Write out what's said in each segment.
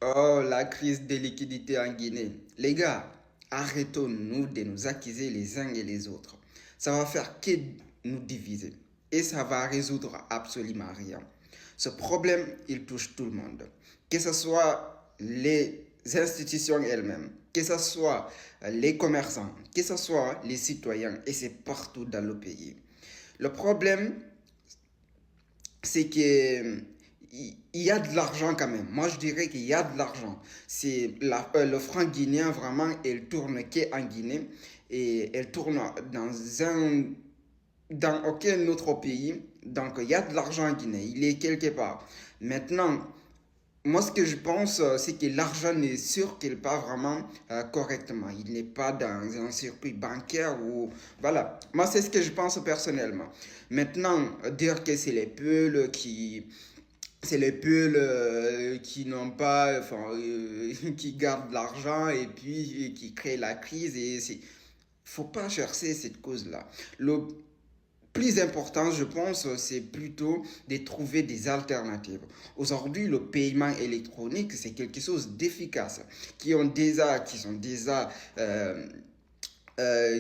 Oh, la crise de liquidité en Guinée. Les gars, arrêtons-nous de nous accuser les uns et les autres. Ça va faire que nous diviser. Et ça va résoudre absolument rien. Ce problème, il touche tout le monde. Que ce soit les institutions elles-mêmes, que ce soit les commerçants, que ce soit les citoyens, et c'est partout dans le pays. Le problème, c'est que il y a de l'argent quand même. Moi, je dirais qu'il y a de l'argent. Le franc guinéen, vraiment, elle tourne qu'en Guinée et elle tourne dans aucun autre pays. Donc, il y a de l'argent en Guinée. Il est quelque part. Maintenant, moi, ce que je pense, c'est que l'argent n'est sûr qu'il part vraiment correctement. Il n'est pas dans un circuit bancaire ou... Voilà. Moi, c'est ce que je pense personnellement. Maintenant, dire que c'est les peuls qui... C'est les peuls qui n'ont pas... Enfin, qui gardent l'argent et puis qui créent la crise. Et c'est... Faut pas chercher cette cause-là. Le plus important, je pense, c'est plutôt de trouver des alternatives. Aujourd'hui, le paiement électronique, c'est quelque chose d'efficace, qui sont déjà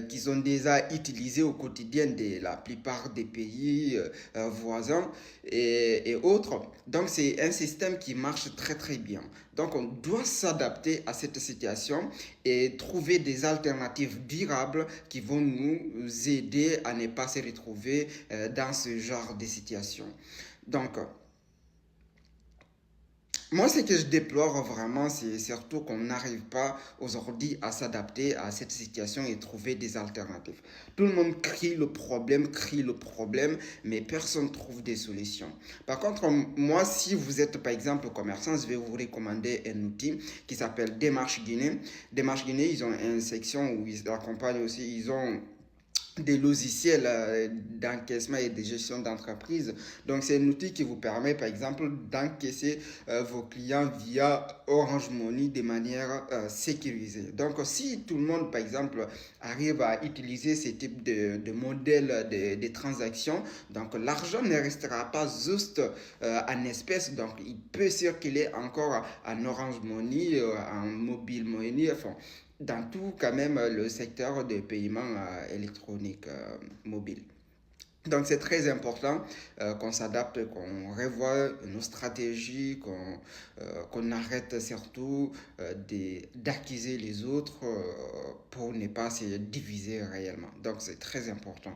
qu'ils ont déjà utilisé au quotidien de la plupart des pays voisins et autres. Donc c'est un système qui marche très très bien. Donc on doit s'adapter à cette situation et trouver des alternatives durables qui vont nous aider à ne pas se retrouver dans ce genre de situation. Donc moi, ce que je déplore vraiment, c'est surtout qu'on n'arrive pas aujourd'hui à s'adapter à cette situation et trouver des alternatives. Tout le monde crie le problème, mais personne ne trouve des solutions. Par contre, moi, si vous êtes par exemple commerçant, je vais vous recommander un outil qui s'appelle Démarche Guinée. Démarche Guinée, ils ont une section où ils accompagnent aussi, ils ont des logiciels d'encaissement et de gestion d'entreprise. Donc, c'est un outil qui vous permet, par exemple, d'encaisser vos clients via Orange Money de manière sécurisée. Donc, si tout le monde, par exemple, arrive à utiliser ce type de modèle de transactions, donc l'argent ne restera pas juste en espèces. Donc, il peut circuler encore en Orange Money, en Mobile Money, enfin, dans tout quand même le secteur des paiements électroniques mobiles. Donc c'est très important qu'on s'adapte, qu'on revoie nos stratégies, qu'on arrête surtout d'accuser les autres pour ne pas se diviser réellement. Donc c'est très important.